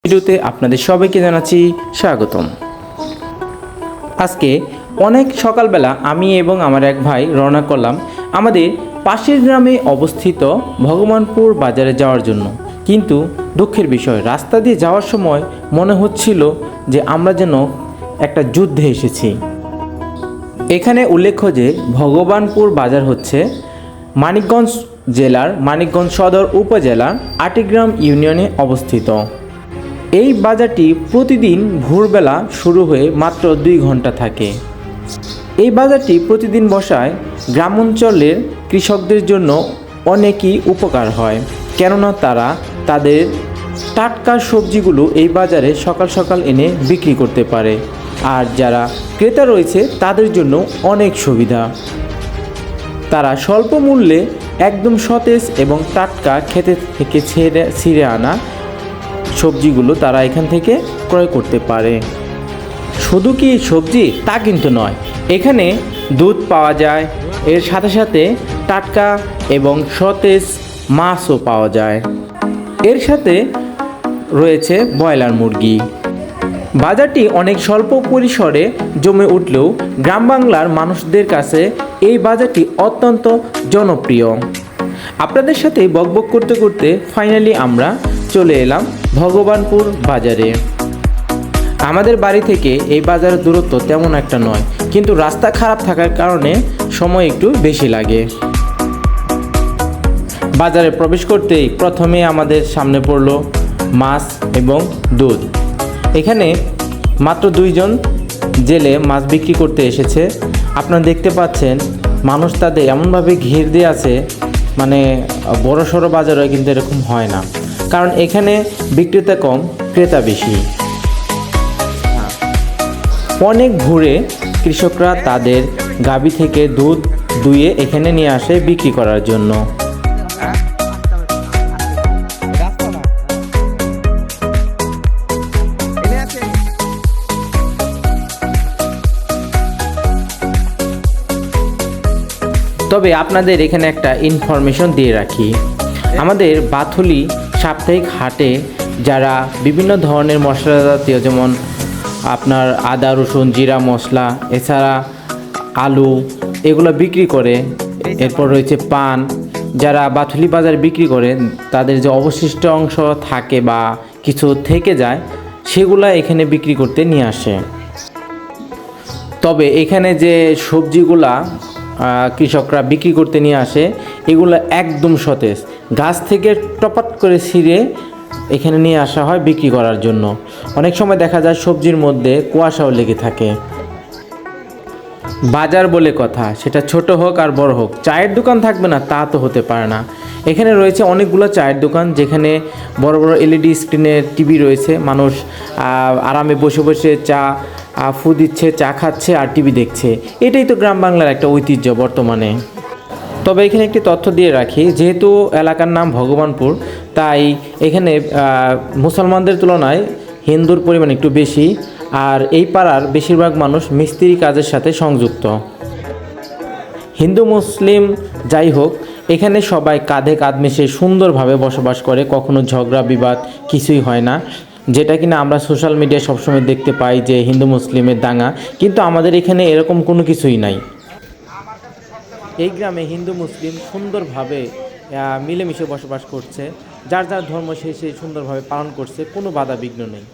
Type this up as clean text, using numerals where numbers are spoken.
ভিডিওতে আপনাদের সবাইকে জানাচ্ছি স্বাগতম। আজকে অনেক সকালবেলা আমি এবং আমার এক ভাই রওনা করলাম আমাদের পাশের গ্রামে অবস্থিত ভগবানপুর বাজারে যাওয়ার জন্য। কিন্তু দুঃখের বিষয়, রাস্তা দিয়ে যাওয়ার সময় মনে হচ্ছিল যে আমরা যেন একটা যুদ্ধে এসেছি। এখানে উল্লেখ্য যে ভগবানপুর বাজার হচ্ছে মানিকগঞ্জ জেলার মানিকগঞ্জ সদর উপজেলার আটিগ্রাম ইউনিয়নে অবস্থিত। এই বাজারটি প্রতিদিন ভোরবেলা শুরু হয়ে মাত্র 2 ঘন্টা থাকে। এই বাজারটি প্রতিদিন বসায় গ্রামাঞ্চলের কৃষকদের জন্য অনেকই উপকার হয়, কেননা তারা তাদের টাটকা সবজিগুলো এই বাজারে সকাল সকাল এনে বিক্রি করতে পারে। আর যারা ক্রেতা রয়েছে তাদের জন্য অনেক সুবিধা, তারা স্বল্প মূল্যে একদম সতেজ এবং টাটকা খেতে থেকে ছিঁড়ে আনা সবজিগুলো তারা এখান থেকে ক্রয় করতে পারে। শুধু কি সবজি তা কিন্তু নয়, এখানে দুধ পাওয়া যায়, এর সাথে সাথে টাটকা এবং সতেজ মাছও পাওয়া যায়। এর সাথে রয়েছে ব্রয়লার মুরগি। বাজারটি অনেক স্বল্প পরিসরে জমে উঠলেও গ্রাম বাংলার মানুষদের কাছে এই বাজারটি অত্যন্ত জনপ্রিয়। আপনাদের সাথে বকবক করতে করতে ফাইনালি আমরা চলে এলাম ভগবানপুর বাজারে। আমাদের বাড়ি থেকে এই বাজারের দূরত্ব তেমন একটা নয়, কিন্তু রাস্তা খারাপ থাকার কারণে সময় একটু বেশি লাগে। বাজারে প্রবেশ করতেই প্রথমে আমাদের সামনে পড়লো মাছ এবং দুধ। এখানে মাত্র 2 জন জেলে মাছ বিক্রি করতে এসেছে। আপনারা দেখতে পাচ্ছেন মানুষ তাদের এমনভাবে ঘের দিয়ে আছে, মানে বড় সড়ো বাজারে কিন্তু এরকম হয় না, কারণ এখানে বিক্রেতা কম ক্রেতা বেশি। অনেক ভোরে কৃষকরা তাদের গাভী থেকে দুধ দুয়ে এখানে নিয়ে আসে বিক্রি করার জন্য। তবে আপনাদের এখানে একটা ইনফরমেশন দিয়ে রাখি, আমাদের বাথুলি সাপ্তাহিক হাটে যারা বিভিন্ন ধরনের মশলা জাতীয়, যেমন আপনার আদা রসুন জিরা মশলা, এছাড়া আলু, এগুলো বিক্রি করে, এরপর রয়েছে পান, যারা বাথুলি বাজার বিক্রি করে তাদের যে অবশিষ্ট অংশ থাকে বা কিছু থেকে যায় সেগুলো এখানে বিক্রি করতে নিয়ে আসে। তবে এখানে যে সবজিগুলা কৃষকরা বিক্রি করতে নিয়ে আসে এগুলো একদম সতেজ, গাছ থেকে টপাট করে ছিঁড়ে এখানে নিয়ে আসা হয় বিক্রি করার জন্য। অনেক সময় দেখা যায় সবজির মধ্যে কুয়াশাও লেগে থাকে। বাজার বলে কথা, সেটা ছোট হোক আর বড় হোক, চায়ের দোকান থাকবে না তা তো হতে পারে না। এখানে রয়েছে অনেকগুলো চায়ের দোকান, যেখানে বড় বড় এলইডি স্ক্রিনের টিভি রয়েছে, মানুষ আরামে বসে বসে চা ফু দিচ্ছে, চা খাচ্ছে আর টিভি দেখছে। এটাই তো গ্রাম বাংলার একটা ঐতিহ্য বর্তমানে। তবে এখানে একটি তথ্য দিয়ে রাখি, যেহেতু এলাকার নাম ভগবানপুর, তাই এখানে মুসলমানদের তুলনায় হিন্দুর পরিমাণ একটু বেশি, আর এই পাড়ার বেশিরভাগ মানুষ মিস্ত্রি কাজের সাথে সংযুক্ত। হিন্দু মুসলিম যাই হোক, এখানে সবাই কাঁধে কাঁধ মিশে সুন্দরভাবে বসবাস করে, কখনো ঝগড়া বিবাদ কিছুই হয় না, যেটা কিনা আমরা সোশ্যাল মিডিয়ায় সবসময় দেখতে পাই যে হিন্দু মুসলিমের দাঙ্গা, কিন্তু আমাদের এখানে এরকম কোনো কিছুই নাই। এই গ্রামে হিন্দু মুসলিম সুন্দরভাবে মিলেমিশে বসবাস করছে, যার যার ধর্ম সেই সুন্দরভাবে পালন করছে, কোনো বাধা বিঘ্ন নেই।